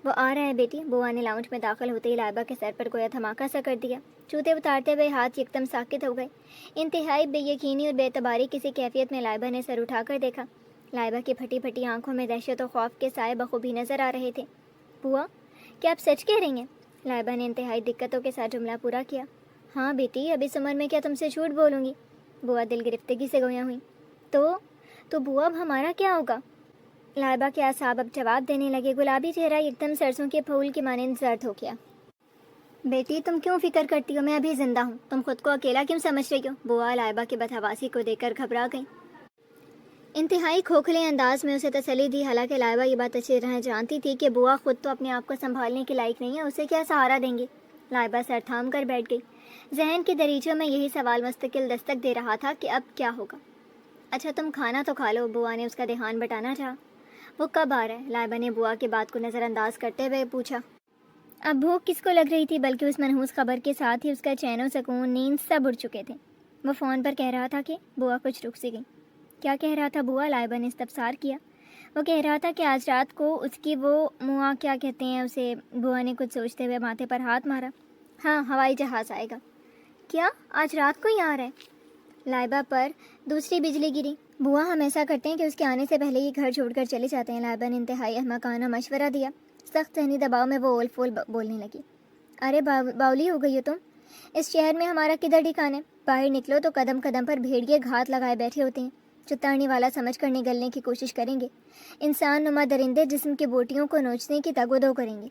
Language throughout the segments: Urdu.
وہ آ رہا ہے بیٹی، بوا نے لاؤنج میں داخل ہوتے ہی لائبہ کے سر پر گویا دھماکہ سا کر دیا۔ جوتے اتارتے ہوئے ہاتھ یکدم ساکت ہو گئے۔ انتہائی بے یقینی اور بے اعتباری کسی کیفیت میں لائبہ نے سر اٹھا کر دیکھا۔ لائبہ کی پھٹی پھٹی آنکھوں میں دہشت و خوف کے سائے بخوبی نظر آ رہے تھے۔ بوا، کیا آپ سچ کہہ رہی ہیں؟ لائبہ نے انتہائی دقتوں کے ساتھ جملہ پورا کیا۔ ہاں بیٹی، اب اس عمر میں کیا تم سے جھوٹ بولوں گی؟ بوا دل گرفتگی سے گویا ہوئی۔ تو بوا اب ہمارا کیا ہوگا؟ لائبہ کے اعصاب اب جواب دینے لگے۔ گلابی چہرہ ایکدم سرسوں کے پھول کے مانند زرد ہو گیا۔ بیٹی تم کیوں فکر کرتی ہو؟ میں ابھی زندہ ہوں، تم خود کو اکیلا کیوں سمجھ رہی ہو؟ بوا لائبہ کی بدحواسی کو دیکھ کر گھبرا گئی۔ انتہائی کھوکھلے انداز میں اسے تسلی دی، حالانکہ لائبہ یہ بات اچھی طرح جانتی تھی کہ بوا خود تو اپنے آپ کو سنبھالنے کے لائق نہیں ہے، اسے کیا سہارا دیں گی۔ لائبہ سر تھام کر بیٹھ گئی۔ ذہن کے دریچوں میں یہی سوال مستقل دستک دے رہا تھا کہ اب کیا ہوگا۔ اچھا تم کھانا تو کھا لو، بوا نے اس کا دھیان بٹانا چاہا۔ وہ کب آ رہا ہے؟ لائبہ نے بوا کی بات کو نظر انداز کرتے ہوئے پوچھا۔ اب بھوک کس کو لگ رہی تھی، بلکہ اس منحوس خبر کے ساتھ ہی اس کا چین و سکون، نیند سب اڑ چکے تھے۔ وہ فون پر کہہ رہا تھا کہ بوا کچھ رک سی گئی۔ کیا کہہ رہا تھا بوا؟ لائبہ نے استفسار کیا۔ وہ کہہ رہا تھا کہ آج رات کو اس کی وہ کیا کہتے ہیں اسے، بوا نے کچھ سوچتے ہوئے ماتھے پر ہاتھ مارا۔ ہاں، ہوائی جہاز آئے گا۔ کیا آج رات کو ہی آ رہا ہے؟ لائبہ پر دوسری بجلی گری۔ بوا ہم ایسا کرتے ہیں کہ اس کے آنے سے پہلے ہی گھر چھوڑ کر چلے جاتے ہیں، لائبہ نے انتہائی احمقانہ مشورہ دیا۔ سخت ذہنی دباؤ میں وہ اول فول بولنے لگی۔ ارے باولی ہو گئی ہو تم، اس شہر میں ہمارا کدھر ٹھکانا ہے؟ باہر نکلو تو قدم قدم پر بھیڑیے گھات لگائے بیٹھے ہوتے ہیں، چتارنے والا سمجھ کر نگلنے کی کوشش کریں گے۔ انسان نما درندے جسم کی بوٹیوں کو نوچنے کی تگ و دو کریں گے۔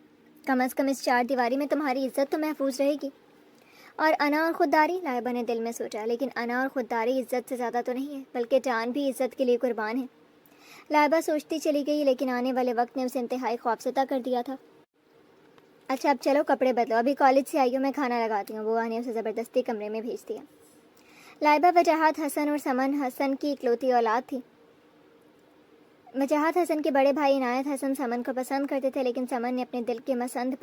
کم از کم اس چار دیواری میں تمہاری عزت تو محفوظ رہے گی۔ اور انا اور خودداری، لائبہ نے دل میں سوچا، لیکن انا اور خودداری عزت سے زیادہ تو نہیں ہے، بلکہ جان بھی عزت کے لیے قربان ہے۔ لائبہ سوچتی چلی گئی، لیکن آنے والے وقت نے اسے انتہائی خوفزدہ کر دیا تھا۔ اچھا اب چلو کپڑے بدلو، ابھی کالج سے آئی ہو، میں کھانا لگاتی ہوں۔ بوا نے اسے زبردستی کمرے میں بھیج دیا۔ لائبہ وجاہت حسن اور سمن حسن کی اکلوتی اولاد تھی۔ وجاہت حسن کے بڑے بھائی عنایت حسن سمن کو پسند کرتے تھے، لیکن سمن نے اپنے دل کے مسند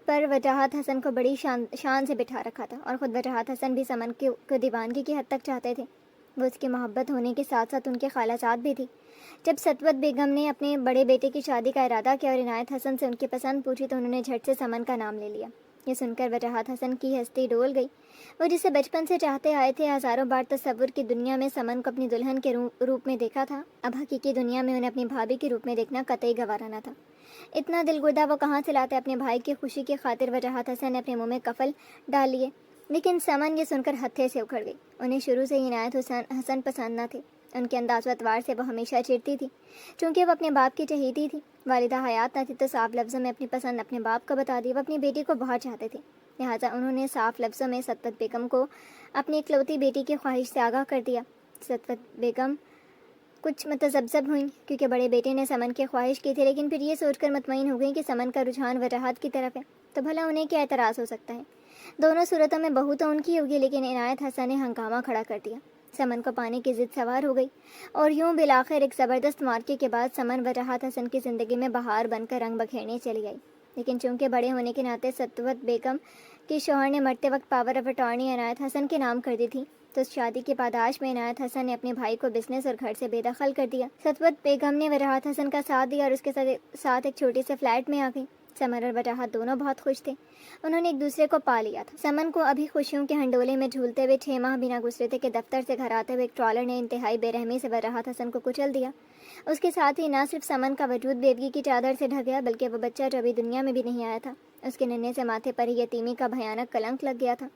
پر وجاہت حسن کو بڑی شان سے بٹھا رکھا تھا، اور خود وجاہت حسن بھی سمن کو دیوانگی کی حد تک چاہتے تھے۔ وہ اس کی محبت ہونے کے ساتھ ساتھ ان کے خالہ جات بھی تھی۔ جب ستوت بیگم نے اپنے بڑے بیٹے کی شادی کا ارادہ کیا اور عنایت حسن سے ان کی پسند پوچھی تو انہوں نے جھٹ سے سمن کا نام لے لیا۔ یہ سن کر وجاہت حسن کی ہستی ڈول گئی۔ وہ جسے بچپن سے چاہتے آئے تھے، ہزاروں بار تصور کی دنیا میں سمن کو اپنی دلہن کے روپ میں دیکھا تھا، اب حقیقی دنیا میں انہیں اپنی بھابھی کے روپ میں دیکھنا قطعی گوارا نہ تھا۔ اتنا دل گردہ وہ کہاں سے لاتے؟ اپنے بھائی کی خوشی کی خاطر وجاہت حسن نے اپنے منہ میں کفل ڈال لیے، لیکن سمن یہ سن کر ہتھے سے اکھڑ گئی۔ انہیں شروع سے ہی عنایت حسن پسند نہ تھے۔ ان کے انداز و اطوار سے وہ ہمیشہ چڑھتی تھی، چونکہ وہ اپنے باپ کی چہیتی تھی۔ والدہ حیات نہ تھی تو صاف لفظوں میں اپنی پسند اپنے باپ کو بتا دی۔ وہ اپنی بیٹی کو بہت چاہتے تھے، لہٰذا انہوں نے صاف لفظوں میں ستوت بیگم کو اپنی اکلوتی بیٹی کی خواہش سے آگاہ کر دیا۔ ستوت بیگم کچھ متذبذب ہوئیں، کیونکہ بڑے بیٹے نے سمن کی خواہش کی تھی، لیکن پھر یہ سوچ کر مطمئن ہو گئیں کہ سمن کا رجحان وجاہت کی طرف ہے، تو بھلا انہیں کیا اعتراض ہو سکتا ہے؟ دونوں صورتوں میں بہو تو ان کی ہوگی، لیکن عنایت حسن نے ہنگامہ کھڑا کر دیا۔ سمن کو پانے کی ضد سوار ہو گئی، اور یوں بالآخر ایک زبردست معرکے کے بعد سمن وجاہت حسن کی زندگی میں بہار بن کر رنگ بکھیرنے چلی آئی۔ لیکن چونکہ بڑے ہونے کے ناطے ستوت بیگم کے شوہر نے مرتے وقت پاور آف اٹارنی عنایت حسن کے نام کر دی تھی، تو اس شادی کی پاداش میں عنایت حسن نے اپنے بھائی کو بزنس اور گھر سے بے دخل کر دیا۔ ستوت بیگم نے وجاہت حسن کا ساتھ دیا اور اس کے ساتھ ایک چھوٹی سے فلیٹ میں آ گئی۔ سمن اور وجاہت دونوں بہت خوش تھے، انہوں نے ایک دوسرے کو پا لیا تھا۔ سمن کو ابھی خوشیوں کے ہنڈولے میں جھولتے ہوئے 6 ماہ بھی نہ گزرے تھے کہ دفتر سے گھر آتے ہوئے ایک ٹرالر نے انتہائی بے رحمی سے وجاہت حسن کو کچل دیا۔ اس کے ساتھ ہی نہ صرف سمن کا وجود بیوگی کی چادر سے ڈھک گیا، بلکہ وہ بچہ جو ابھی دنیا میں بھی نہیں آیا تھا، اس کے ننھے سے ماتھے پر ہی یتیمی کا بھیانک کلنک لگ گیا تھا۔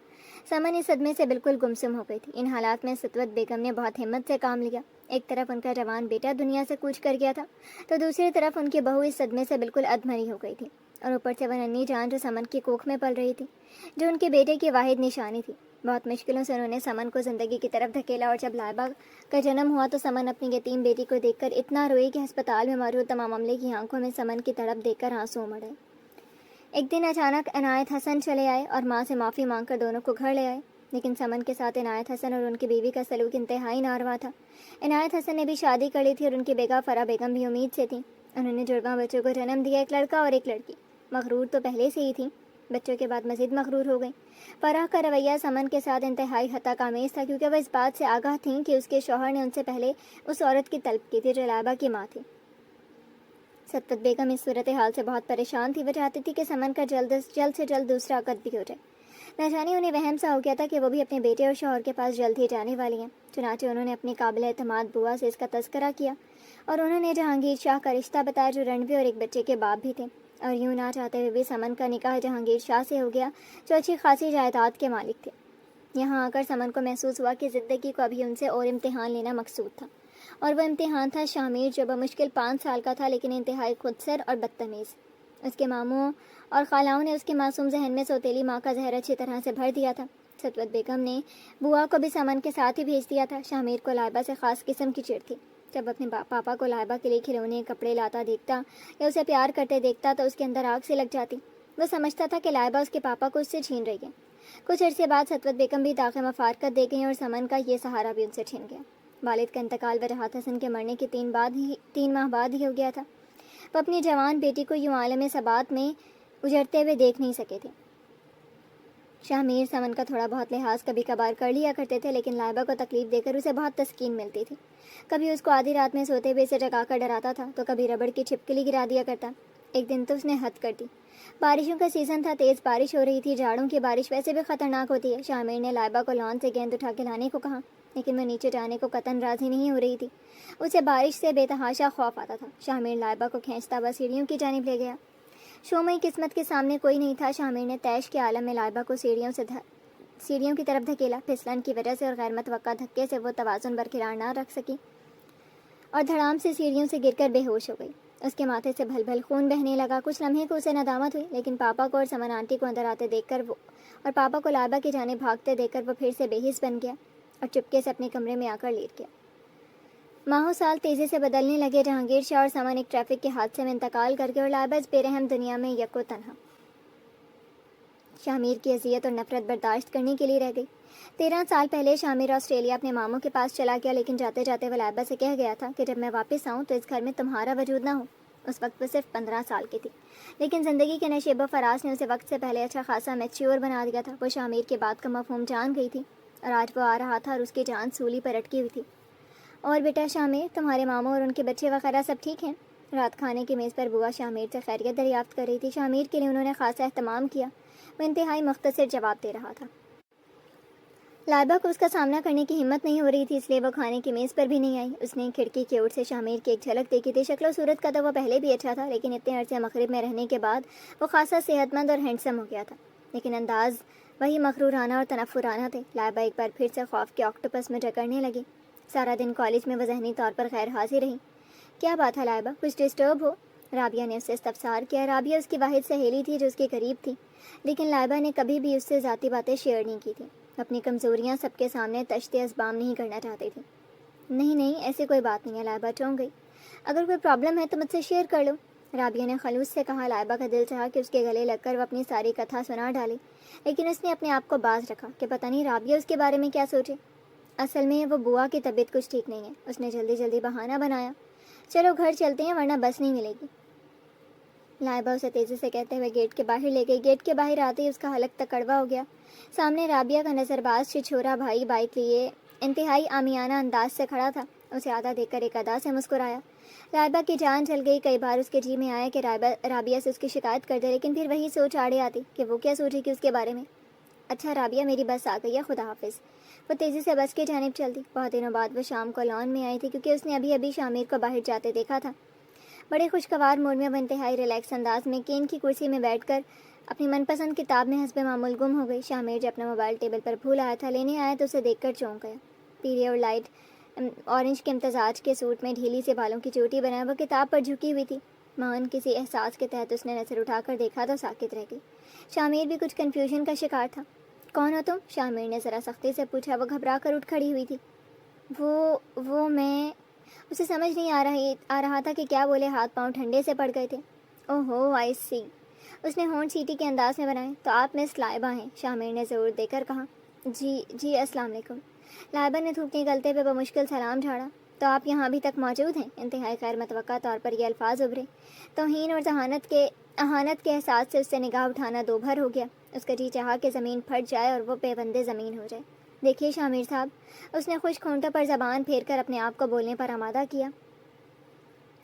سمن اس صدمے سے بالکل گمسم ہو گئی تھی۔ ان حالات میں ستوت بیگم نے بہت ہمت سے کام لیا۔ ایک طرف ان کا جوان بیٹا دنیا سے کوچ کر گیا تھا، تو دوسری طرف ان کی بہو اس صدمے سے بالکل ادھمری ہو گئی تھی، اور اوپر سے وہ ننھی جان جو سمن کی کوکھ میں پل رہی تھی، جو ان کے بیٹے کی واحد نشانی تھی۔ بہت مشکلوں سے انہوں نے سمن کو زندگی کی طرف دھکیلا، اور جب لائبہ کا جنم ہوا تو سمن اپنی یتیم بیٹی کو دیکھ کر اتنا روئی کہ ہسپتال میں موجود تمام عملے کی آنکھوں میں سمن کی تڑپ دیکھ کر آنسو امڑ آئے۔ ایک دن اچانک عنایت حسن چلے آئے اور ماں سے معافی مانگ کر دونوں کو گھر لے آئے، لیکن سمن کے ساتھ عنایت حسن اور ان کی بیوی کا سلوک انتہائی ناروا تھا۔ عنایت حسن نے بھی شادی کر لی تھی اور ان کی بیگہ فرح بیگم بھی امید سے تھیں۔ انہوں نے جڑواں بچوں کو جنم دیا، ایک لڑکا اور ایک لڑکی۔ مغرور تو پہلے سے ہی تھیں، بچوں کے بعد مزید مغرور ہو گئیں۔ فرح کا رویہ سمن کے ساتھ انتہائی ہتک آمیز تھا، کیونکہ وہ اس بات سے آگاہ تھیں کہ اس کے شوہر نے ان سے پہلے اس عورت کی طلب کی تھی جو لائبہ کی ماں تھی۔ ستوت بیگم اس صورتحال سے بہت پریشان تھی. وہ چاہتی تھی کہ سمن کا جلد سے جلد دوسرا عقد بھی ہو جائے. نہ جانے انہیں وہم سا ہو گیا تھا کہ وہ بھی اپنے بیٹے اور شوہر کے پاس جلد ہی جانے والی ہیں. چنانچہ انہوں نے اپنی قابل اعتماد بوا سے اس کا تذکرہ کیا اور انہوں نے جہانگیر شاہ کا رشتہ بتایا جو رنوے اور ایک بچے کے باپ بھی تھے. اور یوں نہ چاہتے ہوئے بھی سمن کا نکاح جہانگیر شاہ سے ہو گیا جو اچھی خاصی جائیداد کے مالک تھے. یہاں آ کر سمن کو محسوس ہوا کہ زندگی کو ابھی ان سے اور امتحان لینا مقصود تھا، اور وہ امتحان تھا شامیر جو بمشکل 5 سال کا تھا لیکن انتہائی خودسر اور بدتمیز. اس کے ماموں اور خالاؤں نے اس کے معصوم ذہن میں سوتیلی ماں کا زہر اچھی طرح سے بھر دیا تھا. ستوت بیگم نے بوا کو بھی سمن کے ساتھ ہی بھیج دیا تھا. شامیر کو لائبہ سے خاص قسم کی چڑ تھی. جب اپنے پاپا کو لائبہ کے لیے کھلونے کپڑے لاتا دیکھتا یا اسے پیار کرتے دیکھتا تو اس کے اندر آگ سے لگ جاتی. وہ سمجھتا تھا کہ لائبہ اس کے پاپا کو اس سے چھین رہی ہے. کچھ عرصے بعد ستوت بیگم بھی داغ مفارقت دے گئیں اور سمن کا یہ سہارا بھی ان سے چھن گیا. والد کا انتقال وجاہت حسن کے مرنے کے 3 ماہ بعد ہی ہو گیا تھا. وہ اپنی جوان بیٹی کو یوں عالم ثبات میں اجڑتے ہوئے دیکھ نہیں سکے تھے. شاہ میر سمن کا تھوڑا بہت لحاظ کبھی کبھار کر لیا کرتے تھے لیکن لائبہ کو تکلیف دے کر اسے بہت تسکین ملتی تھی. کبھی اس کو آدھی رات میں سوتے ہوئے اسے جگا کر ڈراتا تھا تو کبھی ربڑ کی چھپکلی گرا دیا کرتا. ایک دن تو اس نے حد کر دی. بارشوں کا سیزن تھا، تیز بارش ہو رہی تھی. جاڑوں کی بارش ویسے بھی خطرناک ہوتی ہے. شاہ میر نے لائبہ کو لان سے گیند اٹھا کے لانے کو کہا لیکن وہ نیچے جانے کو قطعاً راضی نہیں ہو رہی تھی. اسے بارش سے بے تحاشا خوف آتا تھا. شاہ میر لائبہ کو کھینچتا ہوا سیڑھیوں کی جانب لے گیا. شومئی قسمت کے سامنے کوئی نہیں تھا. شاہ میر نے تیش کے عالم میں لائبہ کو سیڑھیوں کی طرف دھکیلا. پھسلن کی وجہ سے اور غیر متوقع دھکے سے وہ توازن برقرار نہ رکھ سکی اور دھڑام سے سیڑھیوں سے گر کر بے ہوش ہو گئی. اس کے ماتھے سے بھل بھل خون بہنے لگا. کچھ لمحے کو اسے ندامت ہوئی لیکن پاپا کو اور سمن آنٹی کو اندر آتے دیکھ کر اور پاپا کو لائبہ کی جانب بھاگتے دیکھ کر وہ پھر سے بے حس بن گیا اور چپکے سے اپنے کمرے میں آ کر لیٹ گیا. ماہو سال تیزی سے بدلنے لگے. جہانگیر شاہ اور سمن ایک ٹریفک کے حادثے میں انتقال کر گئے اور لائبہ اس بے رحم دنیا میں یکو تنہا شاہ میر کی اذیت اور نفرت برداشت کرنے کے لیے رہ گئی. 13 سال پہلے شاہ میر آسٹریلیا اپنے ماموں کے پاس چلا گیا لیکن جاتے جاتے وہ لائبہ سے کہہ گیا تھا کہ جب میں واپس آؤں تو اس گھر میں تمہارا وجود نہ ہو. اس وقت وہ صرف 15 سال کی تھی لیکن زندگی کے نشیب و فراز نے اسے وقت سے پہلے اچھا خاصا میچیور بنا دیا تھا. وہ شاہ میر کے بات کا مفہوم جان گئی تھی اور آج وہ آ رہا تھا اور اس کی جان سولی پر اٹکی ہوئی تھی. اور بیٹا شاہ میر، تمہارے ماموں اور ان کے بچے وغیرہ سب ٹھیک ہیں؟ رات کھانے کی میز پر بوا شاہ میر سے خیریت دریافت کر رہی تھی. شاہ میر کے لیے انہوں نے خاصا اہتمام کیا. وہ انتہائی مختصر جواب دے رہا تھا. لائبہ کو اس کا سامنا کرنے کی ہمت نہیں ہو رہی تھی اس لیے وہ کھانے کی میز پر بھی نہیں آئی. اس نے کھڑکی کی اوٹ سے شاہ میر کی ایک جھلک دیکھی تھی. شکل و صورت کا تو وہ پہلے بھی اچھا تھا لیکن اتنے عرصے مغرب میں رہنے کے بعد وہ خاصا صحت مند اور ہینڈسم ہو گیا تھا لیکن انداز وہی مغرورانہ اور تنفرانہ تھے. لائبہ ایک بار پھر سے خوف کے آکٹوپس میں جکڑنے لگی. سارا دن کالج میں وہ ذہنی طور پر غیر حاضر رہی. کیا بات ہے لائبہ، کچھ ڈسٹرب ہو؟ رابعہ نے اس سے استفسار کیا. رابعہ اس کی واحد سہیلی تھی جو اس کے قریب تھی لیکن لائبہ نے کبھی بھی اس سے ذاتی باتیں شیئر نہیں کی تھیں. اپنی کمزوریاں سب کے سامنے تشت اسبام نہیں کرنا چاہتی تھی. نہیں ایسی کوئی بات نہیں ہے. لائبہ چونک گئی. اگر کوئی پرابلم ہے تو مجھ سے شیئر کر لو، رابعہ نے خلوص سے کہا. لائبہ کا دل چاہا کہ اس کے گلے لگ کر وہ اپنی ساری کتھا سنا ڈالے لیکن اس نے اپنے آپ کو باز رکھا کہ پتہ نہیں رابعہ اس کے بارے میں کیا سوچے. اصل میں وہ بوا کی طبیعت کچھ ٹھیک نہیں ہے. اس نے جلدی بہانہ بنایا. چلو گھر چلتے ہیں ورنہ بس نہیں ملے گی. لائبہ اسے تیزی سے کہتے ہوئے گیٹ کے باہر لے گئی. گیٹ کے باہر آتے ہی اس کا حلق تک کڑوا ہو گیا. سامنے رابعہ کا نظر باز چھچھورا بھائی بائک لیے انتہائی عامیانہ انداز سے کھڑا تھا. اسے آدھا دیکھ کر ایک ادا سے مسکرایا. لائبہ کی جان چل گئی. کئی بار اس کے جی میں آیا کہ رابعہ سے اس کی شکایت کر دے لیکن پھر وہی سوچ آڑے آتی کہ وہ کیا سوچے گی اس کے بارے میں. اچھا رابعہ، میری بس آ گئی ہے، خدا حافظ. وہ تیزی سے بس کی جانب چل دی. بہت دنوں بعد وہ شام کو لان میں آئی تھی کیونکہ اس نے ابھی شاہ میر کو باہر جاتے دیکھا تھا. بڑے خوشگوار موڈ میں وہ انتہائی ریلیکس انداز میں کین کی کرسی میں بیٹھ کر اپنی من پسند کتاب میں حسب معمول گم ہو گئی. شاہ میر جب اپنا موبائل ٹیبل پر بھول آیا تھا، لینے آیا تو اسے دیکھ کر چونک گیا. پیلے اور لائٹ اورنج کے امتزاج کے سوٹ میں ڈھیلی سے بالوں کی چوٹی بنائے وہ کتاب پر جھکی ہوئی تھی. مان کسی احساس کے تحت اس نے نظر اٹھا کر دیکھا تو ساکت رہ گئی. شاہ میر بھی کچھ کنفیوژن کا شکار تھا. کون ہو تم؟ شاہ میر نے ذرا سختی سے پوچھا. وہ گھبرا کر اٹھ کھڑی ہوئی تھی. وہ میں اسے سمجھ نہیں آ رہا تھا کہ کیا بولے. ہاتھ پاؤں ٹھنڈے سے پڑ گئے تھے. اوہو آئی سی. اس نے ہونٹ سیٹی کے انداز میں بنائے. تو آپ مس لائبہ ہیں؟ شاہ میر نے ضرور دے کر کہا. جی السلام علیکم. لائبہ نے تھوک نکلتے ہوئے بمشکل سلام جھاڑا. تو آپ یہاں ابھی تک موجود ہیں؟ انتہائی غیر متوقع طور پر یہ الفاظ ابھرے. توہین اور اہانت کے احساس سے اس سے نگاہ اٹھانا دو بھر ہو گیا. اس کا جی چاہا کہ زمین پھٹ جائے اور وہ پیوندے زمین ہو جائے. دیکھیے شاہ میر صاحب، اس نے خشک ہونٹوں پر زبان پھیر کر اپنے آپ کو بولنے پر آمادہ کیا.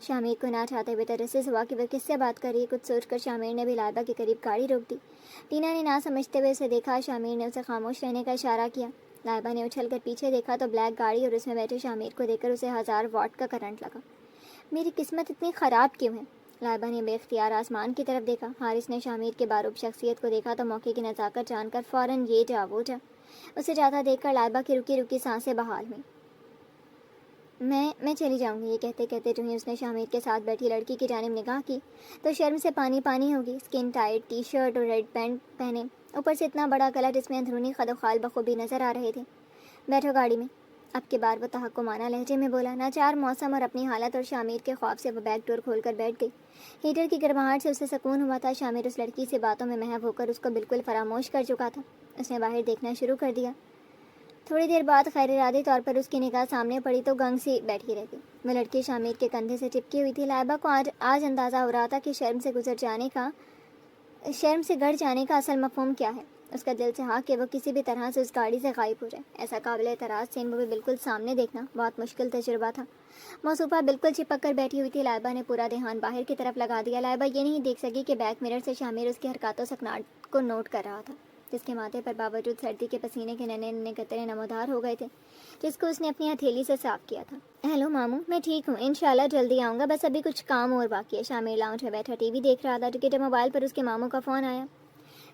شامیر کو نہ چاہتے ہوئے تجسس ہوا کہ وہ کس سے بات کر رہی ہے۔ کچھ سوچ کر شامیر نے بھی لائبہ کے قریب گاڑی روک دی۔ ٹینا نے نہ سمجھتے ہوئے اسے دیکھا۔ شامیر نے اسے خاموش رہنے کا اشارہ کیا۔ لائبہ نے اچھل کر پیچھے دیکھا تو بلیک گاڑی اور اس میں بیٹھے شامیر کو دیکھ کر اسے 1000 واٹ کا کرنٹ لگا۔ میری قسمت اتنی خراب کیوں ہے؟ لائبہ نے بے اختیار آسمان کی طرف دیکھا۔ حارث نے شامیر کے باروب شخصیت کو دیکھا تو موقع کی نزاکت جان کر فوراً یہ جا وہ جا اسے جاتا دیکھ کر لائبہ کی رکی رکی سانسیں بحال ہوئیں۔ میں چلی جاؤں گی، یہ کہتے کہتے جو ہی اس نے شامیر کے ساتھ بیٹھی لڑکی کی جانب نگاہ کی تو شرم سے پانی پانی ہوگی۔ اسکن ٹائٹ ٹی شرٹ اور ریڈ پینٹ پہنے، اوپر سے اتنا بڑا گلا جس میں اندرونی خد و خال بخوبی نظر آ رہے تھے۔ بیٹھو گاڑی میں، اب کے بار وہ تحکمانہ لہجے میں بولا۔ ناچار موسم اور اپنی حالت اور شامیر کے خواب سے وہ بیک ڈور کھول کر بیٹھ گئی۔ ہیٹر کی گرماہٹ سے اسے سکون ہوا تھا۔ شامیر اس لڑکی سے باتوں میں محو ہو کر اس کو بالکل فراموش کر چکا تھا۔ اس نے باہر دیکھنا شروع کر دیا۔ تھوڑی دیر بعد خیر ارادی طور پر اس کی نگاہ سامنے پڑی تو گنگ سی بیٹھی رہ گئی۔ وہ لڑکی شامیر کے کندھے سے چپکی ہوئی تھی۔ لائبہ کو آج اندازہ ہو رہا تھا کہ شرم سے گڑ جانے کا اصل مفہوم کیا ہے۔ اس کا دل چاہا کہ وہ کسی بھی طرح سے اس گاڑی سے غائب ہو جائے۔ ایسا قابل اعتراض سین وہ بھی بالکل سامنے دیکھنا بہت مشکل تجربہ تھا۔ موصوفہ بالکل چپک کر بیٹھی ہوئی تھی۔ لائبہ نے پورا دھیان باہر کی طرف لگا دیا۔ لائبہ یہ نہیں دیکھ سکی کہ بیک مرر سے شامیر اس کی حرکات و سکنات کو نوٹ کر رہا تھا، جس کے ماتھے پر باوجود سردی کے پسینے کے ننھے ننھے قطرے نمودار ہو گئے تھے، جس کو اس نے اپنی ہتھیلی سے صاف کیا تھا۔ ہیلو ماموں، میں ٹھیک ہوں، انشاءاللہ جلدی آؤں گا، بس ابھی کچھ کام اور باقی ہے۔ شامیر لاؤنج میں بیٹھا ٹی وی دیکھ رہا تھا کہ موبائل پر اس کے ماموں کا فون آیا۔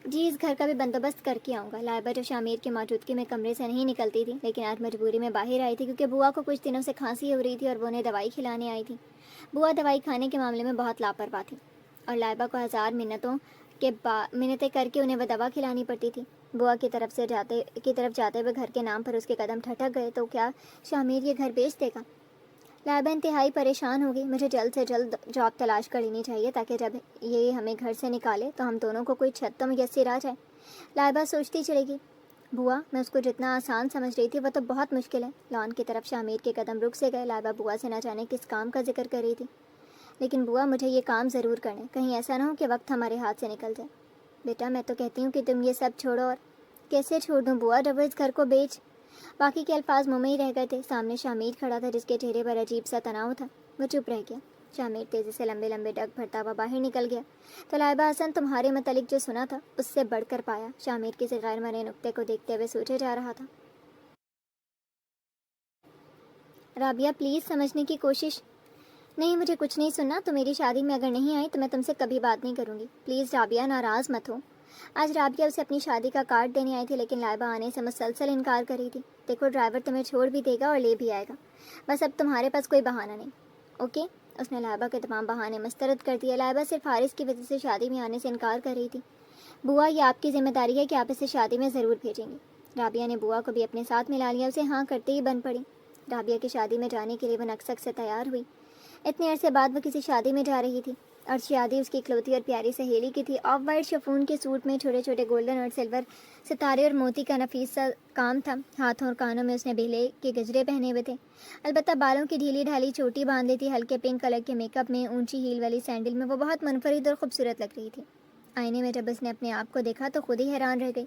جی، اس گھر کا بھی بندوبست کر کے آؤں گا۔ لائبہ جو شامیر کی موجودگی میں کمرے سے نہیں نکلتی تھی، لیکن آج مجبوری میں باہر آئی تھی کیونکہ بوا کو کچھ دنوں سے کھانسی ہو رہی تھی اور وہ انہیں دوائی کھلانے آئی تھی۔ بوا دوائی کھانے کے معاملے میں بہت لاپرواہ تھی اور لائبہ کو 1000 منتیں کر کے انہیں وہ دوا کھلانی پڑتی تھی۔ بوا کی طرف جاتے ہوئے گھر کے نام پر اس کے قدم ٹھٹک گئے تو کیا شامیر یہ گھر بیچ دے گا؟ لائبہ انتہائی پریشان ہو گئی۔ مجھے جلد سے جلد جاب تلاش کر لینی چاہیے تاکہ جب یہ ہمیں گھر سے نکالے تو ہم دونوں کو کوئی چھت تو میسر آ جائے۔ لائبہ سوچتی چلے گی، بوا میں اس کو جتنا آسان سمجھ رہی تھی وہ تو بہت مشکل ہے۔ لان کی طرف شامیر کے قدم رک سے گئے۔ لائبہ بوا سے نہ جانے کس کام کا ذکر کر رہی تھی۔ لیکن بوا مجھے یہ کام ضرور کرنا ہے، کہیں ایسا نہ ہو کہ وقت ہمارے ہاتھ سے نکل جائے۔ بیٹا میں تو کہتی ہوں کہ تم یہ سب چھوڑو۔ اور کیسے چھوڑ دوں بوا، جب وہ اس گھر کو بیچ؟ باقی کے الفاظ منہ میں ہی رہ گئے تھے۔ سامنے شامیر کھڑا تھا جس کے چہرے پر عجیب سا تناؤ تھا۔ وہ چپ رہ گیا۔ شامیر تیزی سے لمبے لمبے ڈگ بھرتا ہوا باہر نکل گیا تو لائبہ حسن تمہارے متعلق جو سنا تھا اس سے بڑھ کر پایا۔ شامیر کسی غیر مرئے نقطے کو دیکھتے ہوئے سوچے جا رہا تھا۔ رابعہ پلیز سمجھنے کی کوشش۔ نہیں، مجھے کچھ نہیں سننا۔ تو میری شادی میں اگر نہیں آئی تو میں تم سے کبھی بات نہیں کروں گی۔ پلیز رابعہ، ناراض مت ہو۔ آج رابعہ اسے اپنی شادی کا کارڈ دینے آئی تھی لیکن لائبہ آنے سے مسلسل انکار کر رہی تھی۔ دیکھو ڈرائیور تمہیں چھوڑ بھی دے گا اور لے بھی آئے گا، بس اب تمہارے پاس کوئی بہانہ نہیں، اوکے؟ اس نے لائبہ کے تمام بہانے مسترد کر دیے۔ لائبہ صرف حارث کی وجہ سے شادی میں آنے سے انکار کر رہی تھی۔ بوا یہ آپ کی ذمہ داری ہے کہ آپ اسے شادی میں ضرور بھیجیں گی۔ رابعہ نے بوا کو بھی اپنے ساتھ ملا لیا۔ اسے ہاں کرتے ہی بن پڑی۔ رابعہ کی شادی میں جانے کے لیے وہ نقصک سے تیار ہوئی۔ اتنے عرصے بعد وہ کسی شادی میں جا رہی تھی اور شادی اس کی اکلوتی اور پیاری سہیلی کی تھی۔ آف وائٹ شفون کے سوٹ میں چھوٹے چھوٹے گولڈن اور سلور ستارے اور موتی کا نفیس سا کام تھا۔ ہاتھوں اور کانوں میں اس نے بیلے کے گجرے پہنے ہوئے تھے، البتہ بالوں کی ڈھیلی ڈھالی چوٹی باندھ لی تھی۔ ہلکے پنک کلر کے میک اپ میں، اونچی ہیل والی سینڈل میں وہ بہت منفرد اور خوبصورت لگ رہی تھی۔ آئینے میں جب اس نے اپنے آپ کو دیکھا تو خود ہی حیران رہ گئی۔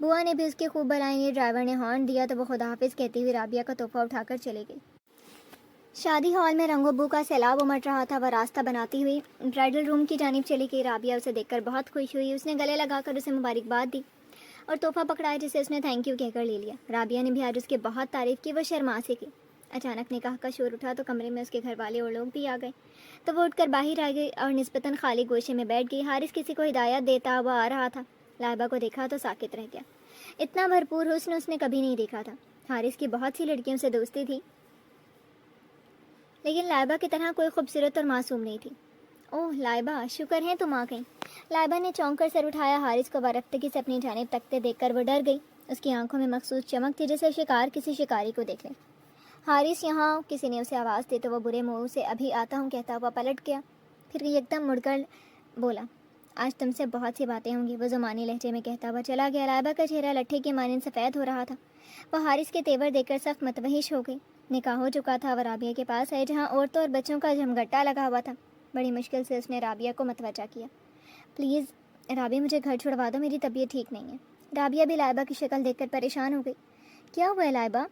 بوا نے بھی اس کی خوب بلائیں۔ ڈرائیور نے ہارن دیا تو وہ خدا حافظ کہتی ہوئی رابعہ کا تحفہ اٹھا کر چلی گئی۔ شادی ہال میں رنگ و بو کا سیلاب امٹ رہا تھا۔ وہ راستہ بناتی ہوئی برائڈل روم کی جانب چلی گئی۔ رابعہ اسے دیکھ کر بہت خوش ہوئی۔ اس نے گلے لگا کر اسے مبارکباد دی اور تحفہ پکڑایا جسے اس نے تھینک یو کہہ کر لے لیا۔ رابعہ نے بھی آج اس کی بہت تعریف کی۔ وہ شرما سی کی۔ اچانک نکاح کا شور اٹھا تو کمرے میں اس کے گھر والے اور لوگ بھی آ گئے تو وہ اٹھ کر باہر آ گئی اور نسبتاً خالی گوشے میں بیٹھ گئی۔ حارث کسی کو ہدایت دیتا ہوا آ رہا تھا۔ لائبہ کو دیکھا تو ساکت رہ گیا۔ اتنا بھرپور حسن اس نے کبھی نہیں دیکھا تھا۔ حارث کی بہت سی لڑکیوں سے دوستی تھی لیکن لائبہ کی طرح کوئی خوبصورت اور معصوم نہیں تھی۔ اوہ لائبہ، شکر ہے تم آ گئی۔ لائبہ نے چونک کر سر اٹھایا۔ حارث کو وارفتگی سے اپنی جانب تکتے دیکھ کر وہ ڈر گئی۔ اس کی آنکھوں میں مخصوص چمک تھی جیسے شکار کسی شکاری کو دیکھ لے۔ حارث یہاں، کسی نے اسے آواز دی تو وہ برے منہ سے ابھی آتا ہوں کہتا ہوا پلٹ گیا، پھر یکدم مڑ کر بولا آج تم سے بہت سی باتیں ہوں گی۔ وہ زمانی لہجے میں کہتا ہوا چلا گیا۔ لائبہ کا چہرہ لٹھے کے مانند سفید ہو رہا تھا۔ وہ حارث کے تیور دیکھ کر سخت متوحش ہو گئی۔ نکاح ہو چکا تھا۔ وہ رابعہ کے پاس آئی جہاں عورتوں اور بچوں کا جھمگٹا لگا ہوا تھا۔ بڑی مشکل سے اس نے رابعہ کو متوجہ کیا۔ پلیز رابعہ، مجھے گھر چھڑوا دو، میری طبیعت ٹھیک نہیں ہے۔ رابعہ بھی لائبہ کی شکل دیکھ کر پریشان ہو گئی۔ کیا ہوا ہے لائبہ؟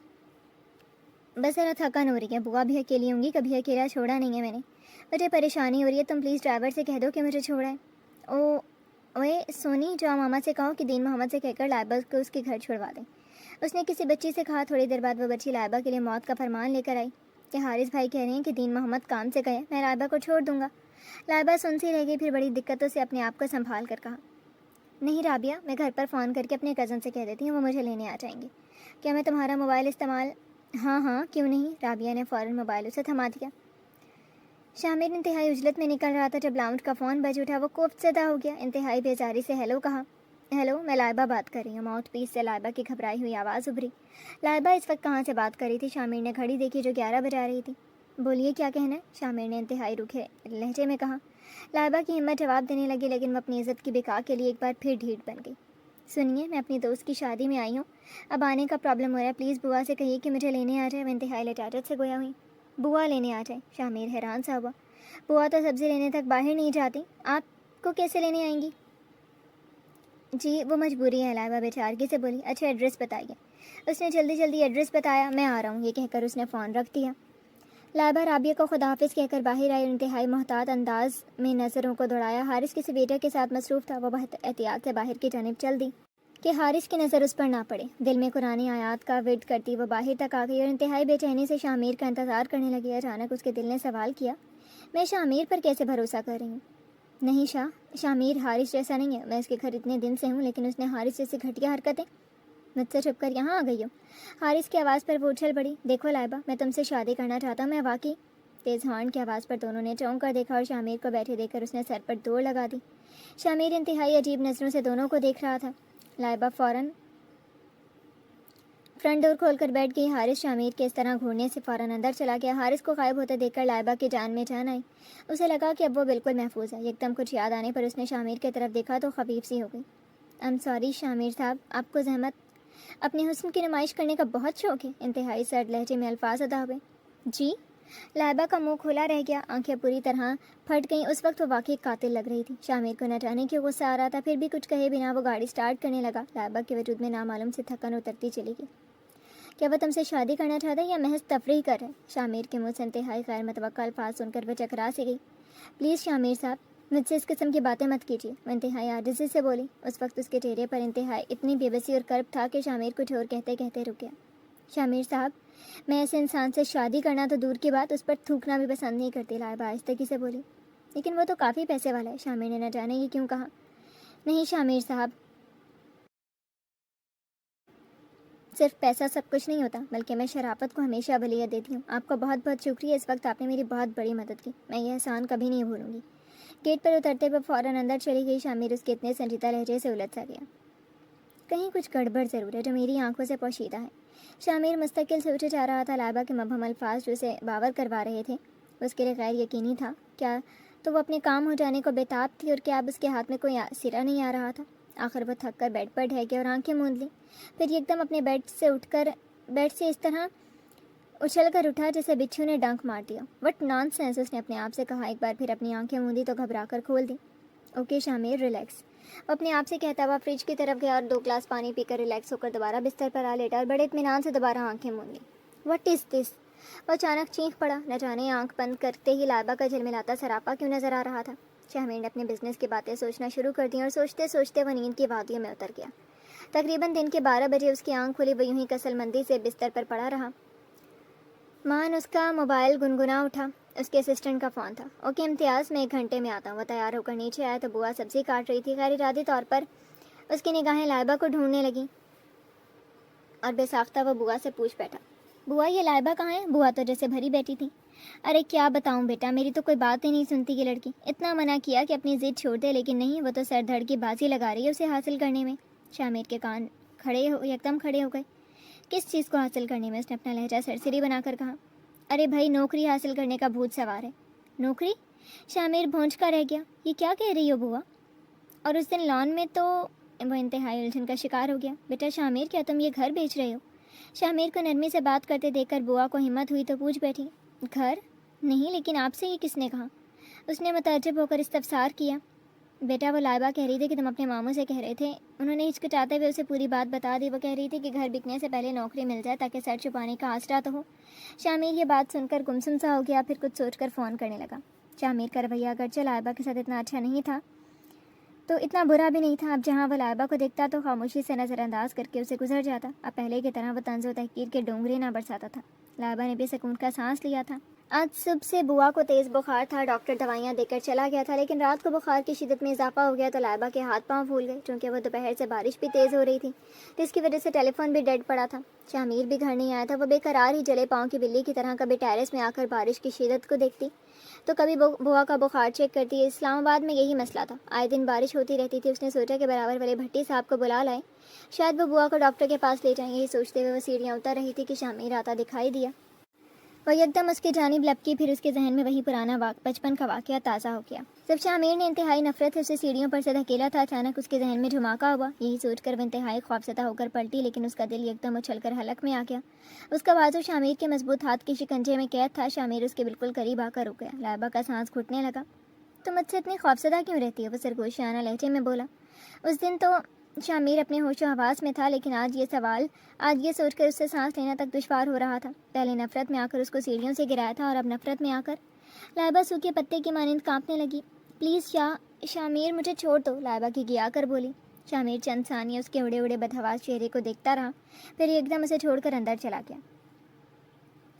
بس ذرا تھکن ہو رہی ہے، بوا بھی اکیلی ہوں گی، کبھی اکیلا چھوڑا نہیں ہے میں نے۔ مجھے پریشانی ہو رہی ہے، تم پلیز ڈرائیور سے کہہ دو کہ مجھے چھوڑائے۔ اوے سونی، جاؤ ماما سے کہو کہ دین محمد سے کہہ کر لائبہ کو اس کے گھر چھڑوا دیں۔ اس نے کسی بچی سے کہا۔ تھوڑی دیر بعد وہ بچی لائبہ کے لیے موت کا فرمان لے کر آئی کہ حارث بھائی کہہ رہے ہیں کہ دین محمد کام سے گئے، میں لائبہ کو چھوڑ دوں گا۔ لائبہ سنتی رہ گئی، پھر بڑی دقتوں سے اپنے آپ کو سنبھال کر کہا، نہیں رابعہ، میں گھر پر فون کر کے اپنے کزن سے کہہ دیتی ہوں، وہ مجھے لینے آ جائیں گے۔ کیا میں تمہارا موبائل استعمال؟ ہاں کیوں نہیں، رابعہ نے فوراً موبائل اسے تھما دیا۔ شامر انتہائی عجلت میں نکل رہا تھا جب لاؤنج کا فون بج اٹھا۔ وہ کوفت زدہ ہو گیا، انتہائی بیزاری سے ہیلو کہا۔ ہیلو، میں لائبہ بات کر رہی ہوں۔ ماؤتھ پیس سے لائبہ کی گھبرائی ہوئی آواز ابھری۔ لائبہ اس وقت کہاں سے بات کر رہی تھی؟ شامر نے گھڑی دیکھی جو 11 بجا رہی تھی۔ بولیے کیا کہنا ہے، شامر نے انتہائی روکھے لہجے میں کہا۔ لائبہ کی ہمت جواب دینے لگی، لیکن وہ اپنی عزت کی بقا کے لیے ایک بار پھر ڈھیٹ بن گئی۔ سنیے، میں اپنی دوست کی شادی میں آئی ہوں، اب آنے کا پرابلم ہو رہا ہے، پلیز بوا سے کہیے کہ مجھے لینے آ جائے۔ وہ انتہائی لچاچت سے گویا ہوئی۔ بوا لینے آ جائے؟ شامر حیران سا ہوا۔ بوا تو سبزی لینے تک باہر نہیں جاتی، آپ کو کیسے لینے آئیں گی؟ جی وہ مجبوری ہے، لائبہ بیچارگی سے بولی۔ اچھا ایڈریس بتائیے۔ اس نے جلدی ایڈریس بتایا۔ میں آ رہا ہوں، یہ کہہ کر اس نے فون رکھ دیا۔ لائبہ رابعہ کو خداحافظ کہہ کر باہر آئی اور انتہائی محتاط انداز میں نظروں کو دوڑایا۔ حارث کسی بیٹے کے ساتھ مصروف تھا، وہ بہت احتیاط سے باہر کی جانب چل دی کہ حارث کی نظر اس پر نہ پڑے۔ دل میں قرآن آیات کا ورد کرتی وہ باہر تک آ گئی اور انتہائی بے چینی سے شامر کا انتظار کرنے لگی۔ اچانک اس کے دل نے سوال کیا، میں شامر پر کیسے بھروسہ کر رہی ہوں؟ نہیں شامر حارث جیسا نہیں ہے، میں اس کے گھر اتنے دن سے ہوں، لیکن اس نے حارث جیسی گھٹیا حرکتیں مجھ سے چھپ کر یہاں آ گئی ہو۔ حارث کی آواز پر وہ اچھل پڑی۔ دیکھو لائبہ، میں تم سے شادی کرنا چاہتا ہوں، میں واقعی۔ تیز ہارن کی آواز پر دونوں نے چونک کر دیکھا اور شامر کو بیٹھے دیکھ کر اس نے سر پر دوڑ لگا دی۔ شامر انتہائی عجیب نظروں سے دونوں کو دیکھ رہا تھا۔ لائبہ فوراً فرنٹ ڈور کھول کر بیٹھ گئی۔ حارث شامر کے اس طرح گھورنے سے فوراً اندر چلا گیا۔ حارث کو غائب ہوتے دیکھ کر لائبہ کی جان میں جان آئی۔ اسے لگا کہ اب وہ بالکل محفوظ ہے۔ ایک دم کچھ یاد آنے پر اس نے شامر کی طرف دیکھا تو خفیف سی ہو گئی۔ ایم سوری شامر صاحب، آپ کو زحمت اپنے حسن کی نمائش کرنے کا بہت شوق ہے، انتہائی سرد لہجے میں الفاظ ادا ہوئے۔ جی؟ لائبہ کا منہ کھلا رہ گیا، آنکھیں پوری طرح پھٹ گئیں۔ اس وقت وہ واقعی قاتل لگ رہی تھی۔ شامر کو نہ جانے کیوں غصہ آ رہا تھا، پھر بھی کچھ کہے بنا وہ گاڑی سٹارٹ کرنے لگا۔ لائبہ کے وجود میں نامعلوم سی تھکن اترتی چلی گئی۔ کیا وہ تم سے شادی کرنا چاہتا ہے یا محض تفریح کر رہے؟ شامر کے منہ سے انتہائی غیر متوقع الفاظ سن کر وہ چکرا سی گئی۔ پلیز شامر صاحب، مجھ سے اس قسم کی باتیں مت کیجیے، وہ انتہائی عاجزی سے بولی۔ اس وقت اس کے چہرے پر انتہائی اتنی بے بسی اور کرب تھا کہ شامر کچھ اور کہتے کہتے رک گیا۔ شامر صاحب، میں ایسے انسان سے شادی کرنا تو دور کی بات، اس پر تھوکنا بھی پسند نہیں کرتی، لائبہ آہستگی سے بولی۔ لیکن وہ تو کافی پیسے والا ہے، شامر نے نہ جانے یہ کیوں کہا۔ نہیں شامر صاحب، صرف پیسہ سب کچھ نہیں ہوتا، بلکہ میں شرافت کو ہمیشہ اولویت دیتی ہوں۔ آپ کا بہت بہت شکریہ، اس وقت آپ نے میری بہت بڑی مدد کی، میں یہ احسان کبھی نہیں بھولوں گی۔ گیٹ پر اترتے ہوئے فوراً اندر چلی گئی۔ شامر اس کے اتنے سنجیدہ لہجے سے الجھ سا گیا۔ کہیں کچھ گڑبڑ ضرور ہے جو میری آنکھوں سے پوشیدہ ہے، شامر مستقل سوچے جا رہا تھا۔ لائبہ کے مبہم الفاظ جو اسے باور کروا رہے تھے اس کے لیے غیر یقینی تھا۔ کیا تو وہ اپنے کام ہو جانے کو بےتاب تھی، اور کیا اب اس کے ہاتھ میں کوئی سرا نہیں آ رہا تھا؟ آخر وہ تھک کر بیڈ پر ڈھہ گیا اور آنکھیں موند لیں، پھر ایک دم اپنے بیڈ سے اس طرح اچھل کر اٹھا جیسے بچھو نے ڈنک مار دیا۔ وٹ نان سینس، اس نے اپنے آپ سے کہا۔ ایک بار پھر اپنی آنکھیں موندی تو گھبرا کر کھول دی۔ اوکے شامر، ریلیکس، وہ اپنے آپ سے کہتا ہوا فریج کی طرف گیا اور 2 گلاس پانی پی کر ریلیکس ہو کر دوبارہ بستر پر آ لیٹا اور بڑے اطمینان سے دوبارہ آنکھیں موند لیں۔ وٹ از دس، وہ اچانک چینخ پڑا۔ نہ جانے آنکھ بند کرتے ہی لائبہ کا جھلملاتا سراپا کیوں نظر آ رہا تھا۔ شامر نے اپنے بزنس کی باتیں سوچنا شروع کر دیں اور سوچتے سوچتے وہ نیند کی وادیوں میں اتر گیا۔ تقریباً دن کے 12 بجے اس کی آنکھ کھلی، وہ یوں ہی کسل مندی سے بستر پر پڑا رہا۔ مان اس کا موبائل گنگنا اٹھا، اس کے اسسٹنٹ کا فون تھا۔ اوکے امتیاز، میں 1 گھنٹے میں آتا ہوں۔ وہ تیار ہو کر نیچے آیا تو بوا سبزی کاٹ رہی تھی۔ غیر ارادی طور پر اس کی نگاہیں لائبہ کو ڈھونڈنے لگیں اور بے ساختہ وہ بوا سے پوچھ بیٹھا، بوا یہ لائبہ کہاں ہے؟ بوا تو جیسے بھری بیٹھی تھی۔ ارے کیا بتاؤں بیٹا، میری تو کوئی بات ہی نہیں سنتی یہ لڑکی۔ اتنا منع کیا کہ اپنی ضد چھوڑ دے، لیکن نہیں، وہ تو سر دھڑ کی بازی لگا رہی ہے اسے حاصل کرنے میں۔ شامر کے کان یکدم کھڑے ہو گئے۔ کس چیز کو حاصل کرنے میں؟ اس نے اپنا لہجہ سرسری بنا کر کہا۔ ارے بھائی، نوکری حاصل کرنے کا بھوت سوار ہے۔ نوکری؟ شامر بھونج کا رہ گیا۔ یہ کیا کہہ رہی ہو بوا؟ اور اس دن لان میں تو وہ انتہائی الجھن کا شکار ہو گیا۔ بیٹا شامر، کیا تم یہ گھر بیچ رہے ہو؟ شامر کو نرمی سے بات کرتے دیکھ کر بوا کو ہمت ہوئی تو پوچھ بیٹھی، گھر نہیں، لیکن آپ سے یہ کس نے کہا؟ اس نے متعجب ہو کر استفسار کیا۔ بیٹا وہ لائبہ کہہ رہی تھی کہ تم اپنے ماموں سے کہہ رہے تھے۔ انہوں نے ہچکچاتے ہوئے اسے پوری بات بتا دی۔ وہ کہہ رہی تھی کہ گھر بکنے سے پہلے نوکری مل جائے تاکہ سر چھپانے کا آسرا تو ہو۔ شامر یہ بات سن کر گمسم سا ہو گیا، پھر کچھ سوچ کر فون کرنے لگا۔ شامیر کا رویہ اگرچہ لائبہ کے ساتھ اتنا اچھا نہیں تھا تو اتنا برا بھی نہیں تھا. اب جہاں وہ لائبہ کو دیکھتا تو خاموشی سے نظر انداز کر کے اسے گزر جاتا. اب پہلے کی طرح وہ طنز و تحقیر کے ڈونگرے نہ برساتا تھا. لائبہ نے بھی سکون کا سانس لیا تھا. آج صبح سے بوا کو تیز بخار تھا. ڈاکٹر دوائیاں دے کر چلا گیا تھا لیکن رات کو بخار کی شدت میں اضافہ ہو گیا تو لائبہ کے ہاتھ پاؤں پھول گئے. چونکہ وہ دوپہر سے بارش بھی تیز ہو رہی تھی جس کی وجہ سے ٹیلی فون بھی ڈیڈ پڑا تھا. شامیر بھی گھر نہیں آیا تھا. وہ بے قرار ہی جلے پاؤں کی بلی کی طرح کبھی ٹیرس میں آ کر بارش کی شدت کو دیکھتی تو کبھی بوا کا بخار چیک کرتی. اسلام آباد میں یہی مسئلہ تھا, آئے دن بارش ہوتی رہتی تھی. اس نے سوچا کہ برابر والے بھٹی صاحب کو بلا لائے, شاید وہ بوا کو ڈاکٹر کے پاس لے جائیں. یہی سوچتے ہوئے وہ سیڑھیاں اتر رہی تھی کہ شامیر آتا دکھائی دیا. وہ یکدم اس کی جانب لپکی, پھر اس کے ذہن میں وہی پرانا بچپن کا واقعہ تازہ ہو گیا. جب شامیر نے انتہائی نفرت سے اسے سیڑھیوں پر سے دھکیلا تھا, اچانک اس کے ذہن میں جھماکا ہوا. یہی سوچ کر وہ انتہائی خوفزدہ ہو کر پلٹی, لیکن اس کا دل یکدم اچھل کر حلق میں آ گیا. اس کا بازو شامیر کے مضبوط ہاتھ کے شکنجے میں قید تھا. شامیر اس کے بالکل قریب آ کر رک گیا. لائبہ کا سانس گھٹنے لگا. تم مجھ سے اتنی خوفزدہ کیوں رہتی ہے؟ وہ سرگوشیانہ لہجے میں بولا. اس دن تو شامیر اپنے ہوش و حواس میں تھا, لیکن آج یہ سوچ کر اس سے سانس لینا تک دشوار ہو رہا تھا. پہلے نفرت میں آ کر اس کو سیڑھیوں سے گرایا تھا اور اب نفرت میں آ کر لائبہ سوکھے پتے کی مانند کانپنے لگی. پلیز شامیر مجھے چھوڑ دو, لائبہ کی گیا کر بولی. شامیر چند ثانیے اس کے اڑے اڑے بدحواس چہرے کو دیکھتا رہا, پھر ایک دم اسے چھوڑ کر اندر چلا گیا.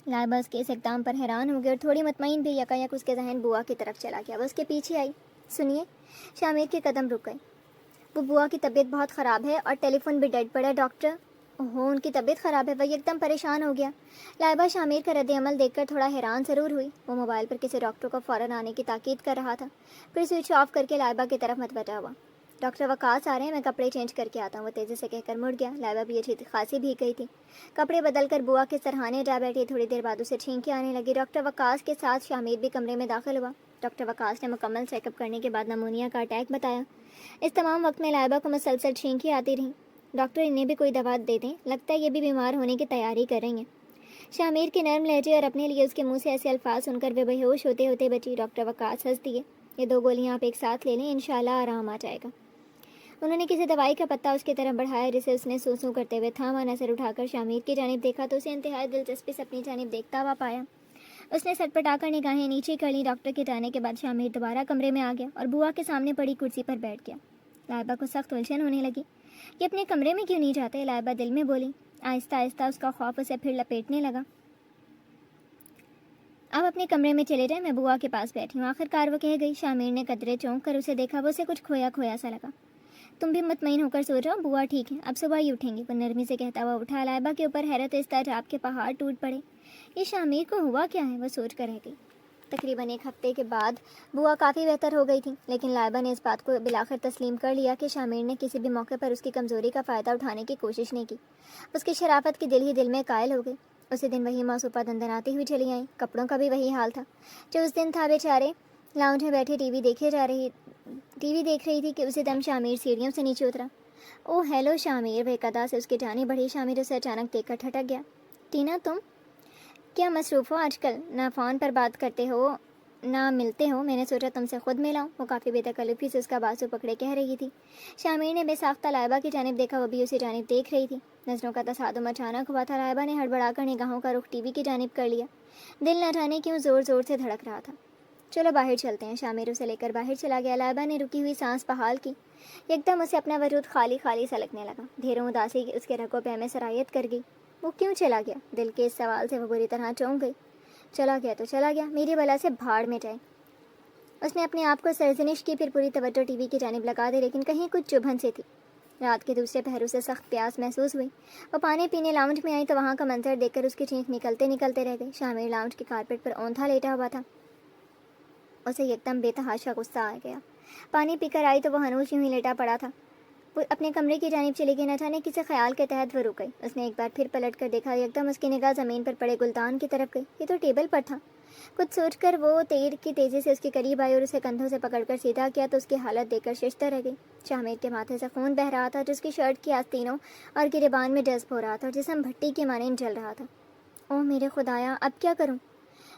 لائبہ اس کے اس اقدام پر حیران ہو گئی اور تھوڑی مطمئن بھی. یکایک اس کے ذہن بوا کی طرف چلا گیا. وہ اس کے پیچھے آئی. سنیے. شامیر کے قدم رک گئے. وہ بوا کی طبیعت بہت خراب ہے اور ٹیلی فون بھی ڈیڈ پڑا. ڈاکٹر ان کی طبیعت خراب ہے. وہ یکدم پریشان ہو گیا. لائبہ شامیر کا رد عمل دیکھ کر تھوڑا حیران ضرور ہوئی. وہ موبائل پر کسی ڈاکٹر کو فوراً آنے کی تاکید کر رہا تھا, پھر سوئچ آف کر کے لائبہ کی طرف متوجہ ہوا. ڈاکٹر وقاص آ رہے ہیں, میں کپڑے چینج کر کے آتا ہوں. وہ تیزی سے کہہ کر مڑ گیا. لائبہ بھی اچھی خاصی بھیگ گئی تھی. کپڑے بدل کر بوا کے سرہانے جا بیٹھی. تھوڑی دیر بعد اسے چھینکیں آنے لگی. ڈاکٹر وقاص کے ساتھ شامیر بھی کمرے میں داخل ہوا. ڈاکٹر وقاص نے مکمل چیک اپ کرنے کے بعد نمونیا کا اٹیک بتایا. اس تمام وقت میں لائبہ کو مسلسل چھینکیں آتی رہیں. ڈاکٹر انہیں بھی کوئی دوا دے دیں, لگتا ہے یہ بھی بیمار ہونے کی تیاری کر رہی ہیں. شامیر کے نرم لہجے اور اپنے لیے اس کے منہ سے ایسے الفاظ سن کر وہ بے ہوش ہوتے ہوتے بچی. ڈاکٹر وقاص ہنس دیے. یہ 2 گولیاں آپ ایک ساتھ لے لیں, انشاءاللہ آرام آ جائے گا. انہوں نے کسی دوائی کا پتا اس کی طرف بڑھایا جسے اس نے سو سو کرتے ہوئے تھاما. نظر اٹھا کر شامیر کی جانب دیکھا تو اسے انتہائی دلچسپی سے اپنی جانب دیکھتا ہوا پایا. اس نے سٹ پٹا کر نگاہیں نیچے کر لی. ڈاکٹر کے جانے کے بعد شامیر دوبارہ کمرے میں آ گیا اور بوا کے سامنے پڑی کرسی پر بیٹھ گیا. لائبہ کو سخت الجھن ہونے لگی. یہ اپنے کمرے میں کیوں نہیں جاتے؟ لائبہ دل میں بولی. آہستہ آہستہ اس کا خوف اسے پھر لپیٹنے لگا. آپ اپنے کمرے میں چلے جائیں, میں بوا کے پاس بیٹھی ہوں, آخر کار وہ کہہ گئی. شامیر نے قدرے چونک کر اسے دیکھا. وہ اسے کچھ کھویا کھویا سا لگا. تم بھی مطمئن ہو کر سو جاؤ, بوا ٹھیک ہے, اب صبح ہی اٹھیں گی. وہ نرمی سے کہتا ہوا اٹھا. لائبہ کے اوپر حیرت استعجاب کے پہاڑ ٹوٹ پڑے. یہ شامیر کو ہوا کیا ہے؟ وہ سوچ کر رہ گئی. تقریباً 1 ہفتے کے بعد بوا کافی بہتر ہو گئی تھی, لیکن لائبہ نے اس بات کو بالآخر تسلیم کر لیا کہ شامیر نے کسی بھی موقع پر اس کی کمزوری کا فائدہ اٹھانے کی کوشش نہیں کی. اس کی شرافت کی دل ہی دل میں قائل ہو گئی. اسی دن وہی موصوفہ دندناتی ہوئی چلی آئیں. کپڑوں کا بھی وہی حال تھا جو اس دن تھا. بیچارے لاؤنج میں بیٹھے ٹی وی دیکھ رہی تھی کہ اسی دم شامیر سیڑھیوں سے نیچے اترا. او ہیلو شامیر. وہ ایک ادا سے اس کی جانب بڑھی. شامیر اسے اچانک دیکھ کر ٹھٹک گیا. ٹینا تم کیا مصروف ہو آج کل؟ نہ فون پر بات کرتے ہو نہ ملتے ہو. میں نے سوچا تم سے خود ملاؤں. وہ کافی بے تکلفی سے اس کا بازو پکڑے کہہ رہی تھی. شامیر نے بے ساختہ لائبہ کی جانب دیکھا. وہ بھی اسی جانب دیکھ رہی تھی. نظروں کا تصادم اچانک ہوا تھا. لائبہ نے ہڑبڑا کر نگاہوں کا رخ ٹی وی کی جانب کر لیا. دل نہ جانے کیوں زور زور سے دھڑک رہا تھا. چلو باہر چلتے ہیں. شامیر اسے لے کر باہر چلا گیا. لائبہ نے رکی ہوئی سانس بحال کی. ایک دم اسے اپنا وجود خالی خالی سا لگنے لگا. ڈھیروں اداسی اس کے رگوں پہ میں سرایت کر گئی. وہ کیوں چلا گیا؟ دل کے اس سوال سے وہ بری طرح چونک گئی. چلا گیا تو چلا گیا, میری بلا سے بھاڑ میں جائے. اس نے اپنے آپ کو سرزنش کی, پھر پوری توجہ ٹی وی کی جانب لگا دی, لیکن کہیں کچھ چبھن سی تھی. رات کے دوسرے پہرو سے سخت پیاس محسوس ہوئی. وہ پانی پینے لاؤنج میں آئی تو وہاں کا منظر دیکھ کر اس کی چینخ نکلتے رہ گئی. شامیر لاؤنج کے کارپیٹ پر اونتھا لیٹا ہوا تھا. اسے یکدم بے تحاشا غصہ آ گیا. پانی پی کر آئی تو وہ ہنوز یوں ہی لیٹا پڑا تھا. وہ اپنے کمرے کی جانب چلی گئی. نہ جانے کسی خیال کے تحت وہ رک گئی. اس نے ایک بار پھر پلٹ کر دیکھا. یکدم اس کی نگاہ زمین پر پڑے گلدان کی طرف گئی. یہ تو ٹیبل پر تھا. کچھ سوچ کر وہ تیر کی تیزی سے اس کے قریب آئی اور اسے کندھوں سے پکڑ کر سیدھا کیا تو اس کی حالت دیکھ کر ششدر رہ گئی. شامیر کے ماتھے سے خون بہہ رہا تھا, جس کی شرٹ کی آستینوں اور گریبان میں جذب ہو رہا تھا, اور جسم بھٹی کے مانند جل رہا تھا. اوہ میرے خدایا, اب کیا کروں؟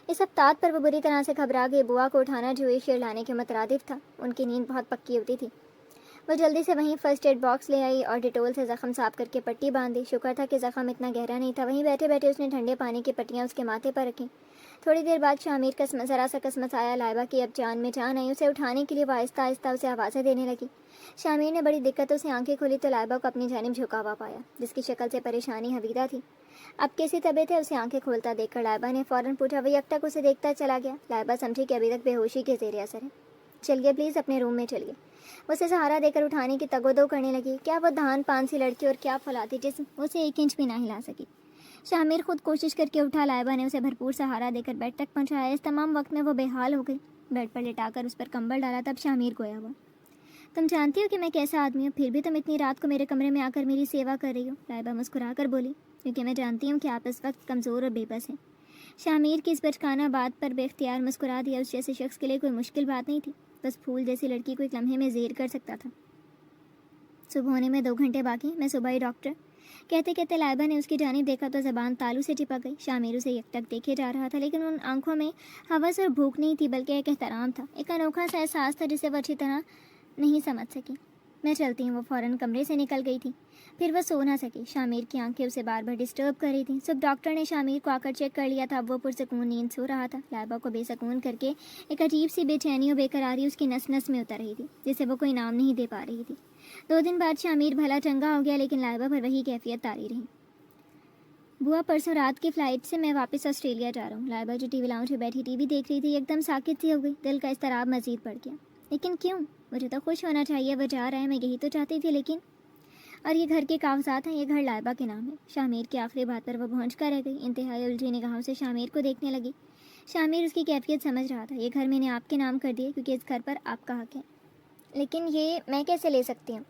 اس ہفتاد پر وہ بری طرح سے گھبرا گئی. بوا کو اٹھانا جو شیر لانے کے مترادف تھا. ان کی نیند بہت پکی ہوتی تھی. وہ جلدی سے وہیں فرسٹ ایڈ باکس لے آئی اور ڈیٹول سے زخم صاف کر کے پٹی باندھ دی. شکر تھا کہ زخم اتنا گہرا نہیں تھا. وہیں بیٹھے بیٹھے اس نے ٹھنڈے پانی کی پٹیاں اس کے ماتھے پر رکھیں. تھوڑی دیر بعد شامیر کا ذرا سا قسمت آیا لائبہ کی اب جان میں جان آئی. اسے اٹھانے کے لیے وہ آہستہ آہستہ اسے آوازیں دینے لگی. شامیر نے بڑی دقتوں سے آنکھیں کھولی تو لائبہ کو اپنی جانب جھکا ہوا پایا جس کی شکل سے پریشانی حویدہ تھی. اب کیسی طبیعت ہے؟ اسے آنکھیں کھولتا دیکھ کر لائبہ نے فوراً پوچھا. وہ یک ٹک اسے دیکھتا چلا گیا. لائبہ سمجھی کہ ابھی تک بے ہوشی کے زیر اثر ہے. چلیے پلیز اپنے روم میں چلیے. اسے سہارا دے کر اٹھانے کی تگ و دو کرنے لگی. کیا وہ دھان پان سی لڑکی اور کیا فولاتی جسم اسے 1 انچ بھی نہ ہلا سکی. شامیر خود کوشش کر کے اٹھا. لائبہ نے اسے بھرپور سہارا دے کر بیڈ تک پہنچایا. اس تمام وقت میں وہ بے حال ہو گئی. بیڈ پر لٹا کر اس پر کمبل ڈالا. تب شامیر گویا ہوا. تم جانتی ہو کہ میں کیسا آدمی ہوں، پھر بھی تم اتنی رات کو میرے کمرے میں آ کر میری سیوا کر رہی ہو. لائبہ مسکرا کر بولی. کیونکہ میں جانتی ہوں کہ آپ اس وقت کمزور اور بے بس ہیں. شامیر کی اس بچکانہ بات پر بے اختیار مسکرا دیا. اس جیسے شخص کے لیے کوئی مشکل بات نہیں تھی. بس پھول جیسی لڑکی کو ایک لمحے میں زیر کر سکتا تھا. صبح ہونے میں 2 گھنٹے باقی. میں صبح ہی ڈاکٹر. کہتے کہتے لائبہ نے اس کی جانب دیکھا تو زبان تالو سے چپک گئی. شامیر اسے یک ٹک دیکھے جا رہا تھا لیکن ان آنکھوں میں ہوس اور بھوک نہیں تھی بلکہ ایک احترام تھا. ایک انوکھا سا احساس تھا جسے وہ اچھی طرح نہیں سمجھ سکی. میں چلتی ہوں. وہ فوراً کمرے سے نکل گئی تھی. پھر وہ سو نہ سکی. شامیر کی آنکھیں اسے بار بار ڈسٹرب کر رہی تھیں. صبح ڈاکٹر نے شامیر کو آ کر چیک کر لیا تھا. اب وہ پرسکون نیند سو رہا تھا. لائبہ کو بے سکون کر کے ایک عجیب سی بے چینی و بے قراری اس کی نس نس میں اتر رہی تھی جسے وہ کوئی نام نہیں دے پا رہی تھی. 2 دن بعد شامیر بھلا چنگا ہو گیا لیکن لائبہ پر وہی کیفیت طاری رہی. بوا پرسوں رات کی فلائٹ سے میں واپس آسٹریلیا جا رہا ہوں. لائبہ جو ٹی وی لاؤنج میں بیٹھی ٹی وی دیکھ رہی تھی ایک دم ساکت سی ہو گئی. دل کا اضطراب مزید بڑھ گیا. لیکن کیوں؟ مجھے تو خوش ہونا چاہیے. وہ جا رہا ہے، میں یہی تو چاہتی تھی. لیکن اور یہ گھر کے کاغذات ہیں. یہ گھر لائبہ کے نام ہے. شامیر کی آخری بات پر وہ بھونچ کر رہ گئی. انتہائی الجھی نگاہوں سے شامیر کو دیکھنے لگی. شامیر اس کی کیفیت سمجھ رہا تھا. یہ گھر میں نے آپ کے نام کر دیا کیونکہ اس گھر پر آپ کا حق ہے. لیکن یہ میں کیسے لے سکتی ہوں؟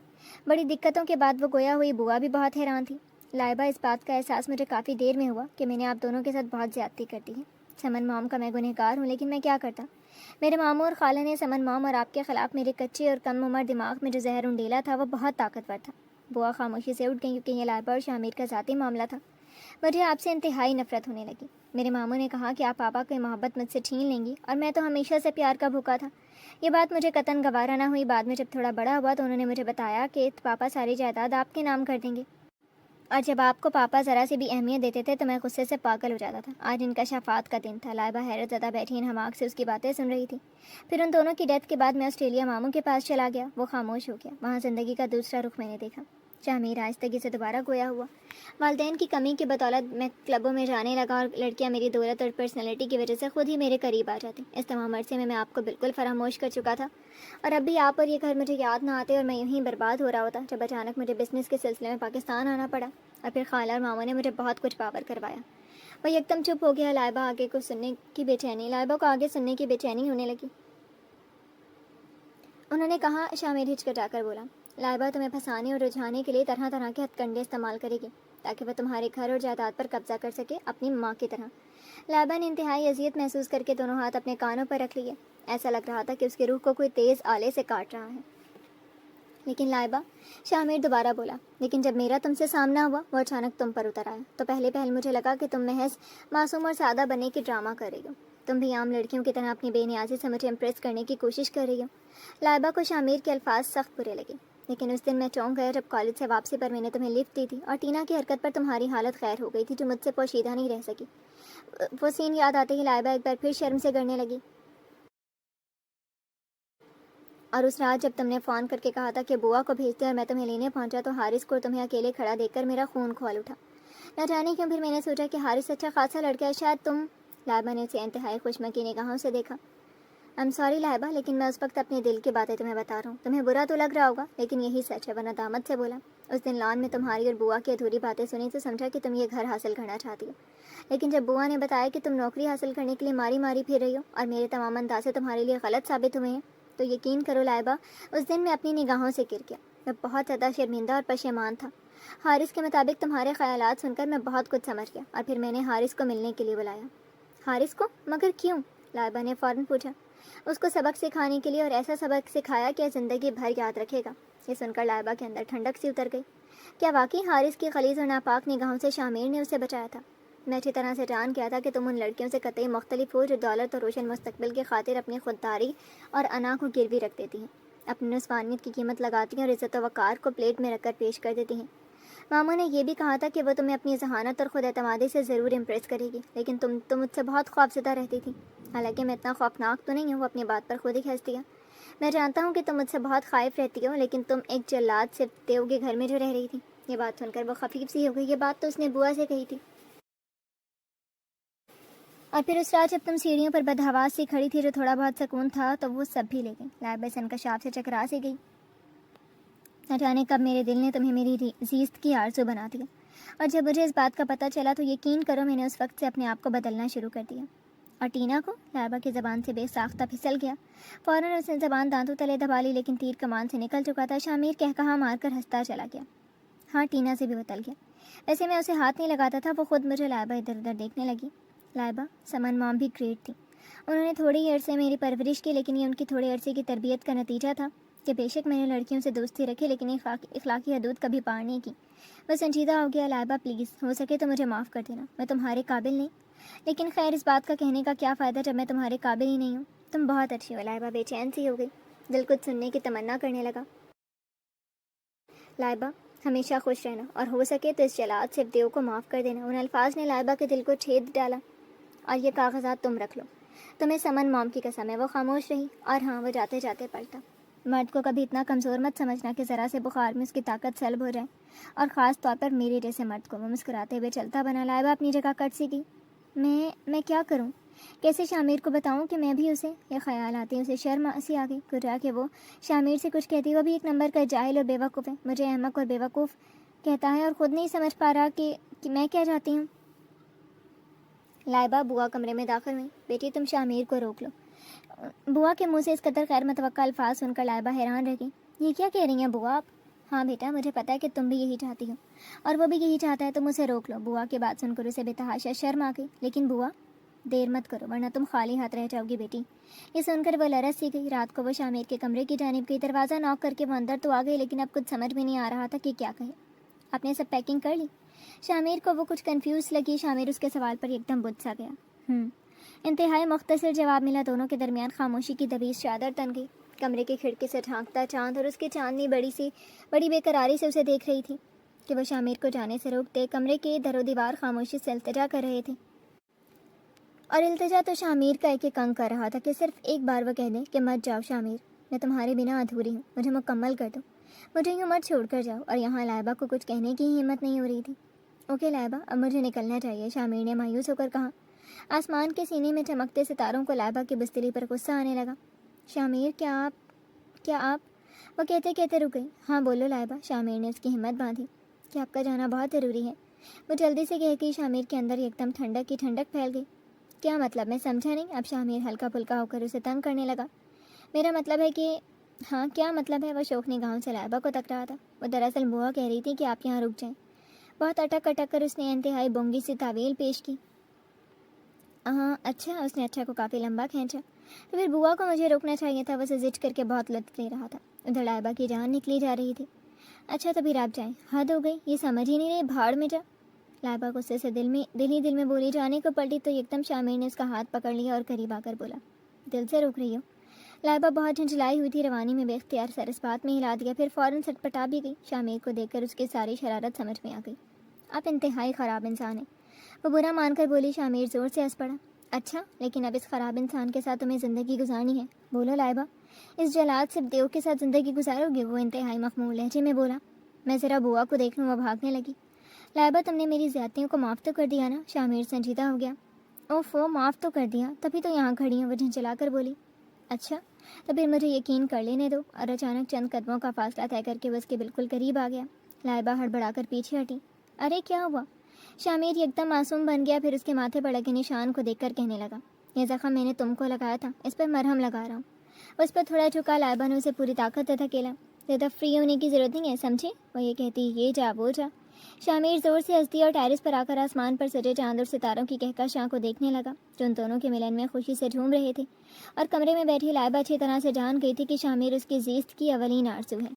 بڑی دقتوں کے بعد وہ گویا ہوئی. بوا بھی بہت حیران تھی. لائبہ اس بات کا احساس مجھے کافی دیر میں ہوا کہ میں نے آپ دونوں کے ساتھ بہت زیادتی کر دی ہے. سمن مام کا میں گنہگار ہوں لیکن میں کیا کرتا. میرے ماموں اور خالہ نے سمن مام اور آپ کے خلاف میرے کچے اور کم عمر دماغ میں جو زہر انڈیلا تھا وہ بہت طاقتور تھا. بوا خاموشی سے اٹھ گئی کیونکہ یہ لائبہ اور شامیر کا ذاتی معاملہ تھا. مجھے آپ سے انتہائی نفرت ہونے لگی. میرے ماموں نے کہا کہ آپ پاپا کی محبت مجھ سے چھین لیں گی اور میں تو ہمیشہ سے پیار کا بھوکا تھا. یہ بات مجھے قطعاً گوارا نہ ہوئی. بعد میں جب تھوڑا بڑا ہوا تو انہوں نے مجھے بتایا کہ پاپا ساری جائیداد آپ کے نام کر دیں گے. اور جب آپ کو پاپا ذرا سی بھی اہمیت دیتے تھے تو میں غصے سے پاگل ہو جاتا تھا. آج ان کا شفاعت کا دن تھا. لائبہ حیرت زدہ بیٹھی ان حماق سے اس کی باتیں سن رہی تھی. پھر ان دونوں کی ڈیتھ کے بعد میں آسٹریلیا ماموں کے پاس چلا گیا. وہ خاموش ہو گیا. وہاں زندگی کا دوسرا رخ میں نے دیکھا. شامیر آہستگی سے دوبارہ گویا ہوا. والدین کی کمی کی بدولت میں کلبوں میں جانے لگا اور لڑکیاں میری دولت اور پرسنالٹی کی وجہ سے خود ہی میرے قریب آ جاتی. اس تمام عرصے میں آپ کو بالکل فراموش کر چکا تھا اور اب بھی آپ اور یہ گھر مجھے یاد نہ آتے اور میں یوں ہی برباد ہو رہا ہوتا جب اچانک مجھے بزنس کے سلسلے میں پاکستان آنا پڑا. اور پھر خالہ اور ماموں نے مجھے بہت کچھ پاور کروایا. وہ یکدم چپ ہو گیا. لائبہ آگے کو سننے کی بے چینی لائبہ کو آگے سننے کی بے چینی ہونے لگی. انہوں نے کہا. شامیر ہچکچا کر بولا. لائبہ تمہیں پھنسانے اور رجھانے کے لیے طرح طرح کے ہتھ کنڈے استعمال کرے گی تاکہ وہ تمہارے گھر اور جائیداد پر قبضہ کر سکے اپنی ماں کی طرح. لائبہ نے انتہائی اذیت محسوس کر کے دونوں ہاتھ اپنے کانوں پر رکھ لیے. ایسا لگ رہا تھا کہ اس کی روح کو کوئی تیز آلے سے کاٹ رہا ہے. لیکن لائبہ، شامیر دوبارہ بولا. لیکن جب میرا تم سے سامنا ہوا وہ اچانک تم پر اتر آیا تو پہلے پہل مجھے لگا کہ تم محض معصوم اور سادہ بننے کی ڈرامہ کر رہی ہو. تم بھی عام لڑکیوں کی طرح اپنی بے نیازی سے مجھے امپریس کرنے کی کوشش کر رہی ہو. لائبہ کو شامیر کے الفاظ سخت برے لگے. لیکن اس دن میں چونک گیا جب کالج سے واپسی پر میں نے تمہیں لفٹ دی تھی اور ٹینا کی حرکت پر تمہاری حالت خیر ہو گئی تھی جو مجھ سے پوشیدہ نہیں رہ سکی. وہ سین یاد آتے ہی لائبہ ایک بار پھر شرم سے گڑنے لگی. اور اس رات جب تم نے فون کر کے کہا تھا کہ بوا کو بھیج دے اور میں تمہیں لینے پہنچا تو حارث کو تمہیں اکیلے کھڑا دیکھ کر میرا خون کھول اٹھا. نہ جانے کیوں پھر میں نے سوچا کہ حارث اچھا خاصا لڑکا ہے شاید تم. لائبہ نے اسے انتہائی خوشمکی نگاہوں سے دیکھا. I'm sorry لائبہ لیکن میں اس وقت اپنے دل کی باتیں تمہیں بتا رہا ہوں. تمہیں برا تو لگ رہا ہوگا لیکن یہی سچ ہے. وہ ندامت سے بولا. اس دن لان میں تمہاری اور بوا کی ادھوری باتیں سنی تو سمجھا کہ تم یہ گھر حاصل کرنا چاہتی ہو. لیکن جب بوا نے بتایا کہ تم نوکری حاصل کرنے کے لیے ماری ماری پھر رہی ہو اور میرے تمام اندازے تمہارے لیے غلط ثابت ہوئے ہیں تو یقین کرو لائبہ اس دن میں اپنی نگاہوں سے گر گیا. میں بہت زیادہ شرمندہ اور پشیمان تھا. حارث کے مطابق تمہارے خیالات سن کر میں بہت کچھ سمجھ گیا اور پھر میں نے حارث کو ملنے کے لیے بلایا. حارث کو؟ مگر کیوں؟ لائبہ نے فوراً پوچھا. اس کو سبق سکھانے کے لیے اور ایسا سبق سکھایا کہ زندگی بھر یاد رکھے گا. یہ سن کر لائبہ کے اندر ٹھنڈک سی اتر گئی. کیا واقعی حارث کی غلیظ اور ناپاک نگاہوں سے شامیر نے اسے بچایا تھا؟ میں اچھی طرح سے جان گیا تھا کہ تم ان لڑکیوں سے قطعی مختلف ہو جو دولت اور روشن مستقبل کی خاطر اپنی خودداری اور انا کو گروی رکھ دیتی ہیں، اپنی نسوانیت کی قیمت لگاتی ہیں اور عزت و وقار کو پلیٹ میں رکھ کر پیش کر دیتی ہیں. ماموں نے یہ بھی کہا تھا کہ وہ تمہیں اپنی ذہانت اور خود اعتمادی سے ضرور امپریس کرے گی، لیکن تم تو مجھ سے بہت خوفزدہ رہتی تھی۔ حالانکہ میں اتنا خوفناک تو نہیں ہوں، وہ اپنی بات پر خود ہی ہنس دیا۔ میں جانتا ہوں کہ تم مجھ سے بہت خائف رہتی ہو، لیکن تم ایک جلاد سے دیو کے گھر میں جو رہ رہی تھی۔ یہ بات سن کر وہ خفیف سی ہو گئی۔ یہ بات تو اس نے بوا سے کہی تھی۔ اور پھر اس رات جب تم سیڑھیوں پر بدحواس سی کھڑی تھی، جو تھوڑا بہت سکون تھا تو وہ سب بھی لے گئی۔ لائبہ سے انکشاف سے چکرا سی گئی۔ نہ جانے کب میرے دل نے تمہیں میری زیست کی آرزو بنا دیا، اور جب مجھے اس بات کا پتہ چلا تو یقین کرو میں نے اس وقت سے اپنے آپ کو بدلنا شروع کر دیا۔ اور ٹینا کو؟ لائبہ کی زبان سے بے ساختہ پھسل گیا۔ فوراً اس نے زبان دانتوں تلے دبا لی، لیکن تیر کمان سے نکل چکا تھا۔ شامیر کہا مار کر ہنستا چلا گیا۔ ہاں، ٹینا سے بھی بدل گیا۔ ویسے میں اسے ہاتھ نہیں لگاتا تھا، وہ خود مجھے لائبہ ادھر ادھر دیکھنے لگی۔ لائبہ، سمن مام بھی گریٹ تھی۔ انہوں نے تھوڑی ہی عرصے میری پرورش کی، لیکن یہ ان کی تھوڑے عرصے کی تربیت کا نتیجہ تھا کہ بے شک میں نے لڑکیوں سے دوستی رکھی، لیکن اخلاقی حدود کبھی پار نہیں کی۔ وہ سنجیدہ ہو گیا۔ لائبہ پلیز، ہو سکے تو مجھے معاف کر دینا، میں تمہارے قابل نہیں۔ لیکن خیر، اس بات کا کہنے کا کیا فائدہ جب میں تمہارے قابل ہی نہیں ہوں۔ تم بہت اچھی ہو۔ لائبہ بے چین سی ہو گئی، دل کچھ سننے کی تمنا کرنے لگا۔ لائبہ، ہمیشہ خوش رہنا، اور ہو سکے تو اس جلاد سے دیو کو معاف کر دینا۔ ان الفاظ نے لائبہ کے دل کو چھید ڈالا۔ اور یہ کاغذات تم رکھ لو، تمہیں سمن موم کی قسم ہے۔ وہ خاموش رہی، اور ہاں، وہ جاتے جاتے پلٹا۔ مرد کو کبھی اتنا کمزور مت سمجھنا کہ ذرا سے بخار میں اس کی طاقت سلب ہو جائے، اور خاص طور پر میرے جیسے مرد کو۔ وہ مسکراتے ہوئے چلتا بنا۔ لائبہ اپنی جگہ کٹ سی گئی۔ میں کیا کروں؟ کیسے شامیر کو بتاؤں کہ میں بھی اسے؟ یہ خیال آتے اسے شرم سی آ گئی۔ گرا کہ وہ شامیر سے کچھ کہتی، وہ بھی ایک نمبر کا جاہل اور بیوقوف ہے۔ مجھے احمق اور بیوقوف کہتا ہے اور خود نہیں سمجھ پا رہا کہ میں کیا چاہتی ہوں۔ لائبہ، بوا کمرے میں داخل ہوئی۔ بیٹی، تم شامیر کو روک لو۔ بوا کے منہ سے اس قدر غیر متوقع الفاظ سن کر لائبہ حیران رہ گئی۔ یہ کیا کہہ رہی ہیں بوا آپ؟ ہاں بیٹا، مجھے پتہ ہے کہ تم بھی یہی چاہتی ہو، اور وہ بھی یہی چاہتا ہے، تم اسے روک لو۔ بوا کی بات سن کر اسے بے تحاشا شرم آ گئی۔ لیکن بوا، دیر مت کرو ورنہ تم خالی ہاتھ رہ جاؤ گی بیٹی۔ یہ سن کر وہ لرز سی گئی۔ رات کو وہ شامیر کے کمرے کی جانب گئی۔ دروازہ نوک کر کے وہ اندر تو آ گئی، لیکن اب کچھ سمجھ میں نہیں آ رہا تھا کہ کیا کہے۔ آپ نے سب پیکنگ کر لی؟ شامیر کو وہ کچھ کنفیوز لگی۔ شامیر اس کے سوال پر ایک دم بجھ سا گیا۔ انتہائی مختصر جواب ملا۔ دونوں کے درمیان خاموشی کی دبیز چادر تن گئی۔ کمرے کی کھڑکی سے جھانکتا چاند اور اس کی چاندنی بڑی بے قراری سے اسے دیکھ رہی تھی کہ وہ شامیر کو جانے سے روکتے۔ کمرے کے در و دیوار خاموشی سے التجا کر رہے تھے، اور التجا تو شامیر کا ایک انگ کر رہا تھا کہ صرف ایک بار وہ کہہ دیں کہ مت جاؤ شامیر، میں تمہارے بنا ادھوری ہوں، مجھے مکمل کر دو، مجھے یوں مت چھوڑ کر جاؤ۔ اور یہاں لائبہ کو کچھ کہنے کی ہمت نہیں ہو رہی تھی۔ اوکے لائبہ، اب مجھے نکلنا چاہیے، شامیر نے مایوس ہو کر کہا۔ آسمان کے سینے میں چمکتے ستاروں کو لائبہ کی بستری پر غصہ آنے لگا۔ شامیر، کیا آپ وہ کہتے کہتے رک گئی۔ ہاں بولو لائبہ، شامیر نے اس کی ہمت باندھی، کہ آپ کا جانا بہت ضروری ہے۔ وہ جلدی سے کہہ گئی۔ شامیر کے اندر ایک دم ٹھنڈک کی ٹھنڈک پھیل گئی۔ کیا مطلب؟ میں سمجھا نہیں۔ اب شامیر ہلکا پھلکا ہو کر اسے تنگ کرنے لگا۔ میرا مطلب ہے کہ ہاں، کیا مطلب ہے؟ وہ شوخ نگاہوں سے لائبہ کو تک رہا تھا۔ وہ دراصل بوا کہہ رہی تھی کہ آپ یہاں رک جائیں۔ بہت اٹک اٹک کر اس نے انتہائی بونگی سی تعویل پیش کی۔ ہاں اچھا، اس نے اچھا کو کافی لمبا کھینچا۔ تو پھر بوا کو مجھے روکنا چاہیے تھا۔ وہ اسے زج کر کے بہت لطف لے رہا تھا۔ ادھر لائبہ کی جان نکلی جا رہی تھی۔ اچھا تو پھر آپ جائیں، حد ہو گئی، یہ سمجھ ہی نہیں رہے، بھاڑ میں جا۔ لائبہ غصے سے دل میں بولی جانے کو پلٹی تو ایک دم شامیر نے اس کا ہاتھ پکڑ لیا اور قریب آ کر بولا، دل سے روک رہی ہو؟ لائبہ بہت جھنجھلائی ہوئی تھی، روانی میں بے اختیار سر اس بات میں ہلا دیا، پھر فوراً سٹپٹا بھی گئی۔ شامیر کو دیکھ کر اس کی ساری شرارت سمجھ میں آ گئی۔ آپ انتہائی خراب انسان ہیں، وہ برا مان کر بولی۔ شامیر زور سے ہنس پڑا۔ اچھا، لیکن اب اس خراب انسان کے ساتھ تمہیں زندگی گزارنی ہے؟ بولو لائبہ، اس جلاد صرف دیو کے ساتھ زندگی گزارو گی؟ وہ انتہائی مخمول لہجے میں بولا۔ میں ذرا بوا کو دیکھ لوں، وہ بھاگنے لگی۔ لائبہ، تم نے میری زیادتیوں کو معاف تو کر دیا نا؟ شامیر سنجیدہ ہو گیا۔ اوفو، معاف تو کر دیا، تبھی تو یہاں کھڑی ہوں، وہ جھنجھلا کر بولی۔ اچھا تو پھر مجھے یقین کر لینے دو۔ اور اچانک چند قدموں کا فاصلہ طے کر کے وہ اس کے بالکل قریب آ گیا۔ لائبہ ہڑبڑا کر پیچھے ہٹی۔ ارے کیا ہوا؟ شامیر ایک دم معصوم بن گیا، پھر اس کے ماتھے پر لگے نشان کو دیکھ کر کہنے لگا، یہ زخم میں نے تم کو لگایا تھا، اس پر مرہم لگا رہا ہوں۔ اس پر تھوڑا جھکا۔ لائبہ نے اسے پوری طاقت سے دھکیلا۔ زیادہ فری ہونے کی ضرورت نہیں ہے، سمجھے؟ وہ یہ کہتی یہ جا وہ جا۔ شامیر زور سے ہنس دیا اور ٹیرس پر آ کر آسمان پر سجے چاند اور ستاروں کی کہکشاں کو دیکھنے لگا، جو ان دونوں کے ملن میں خوشی سے جھوم رہے تھے۔ اور کمرے میں بیٹھی لائبہ اچھی طرح سے جان گئی تھی کہ شامیر اس کی زیست کی اولین آرزو ہے۔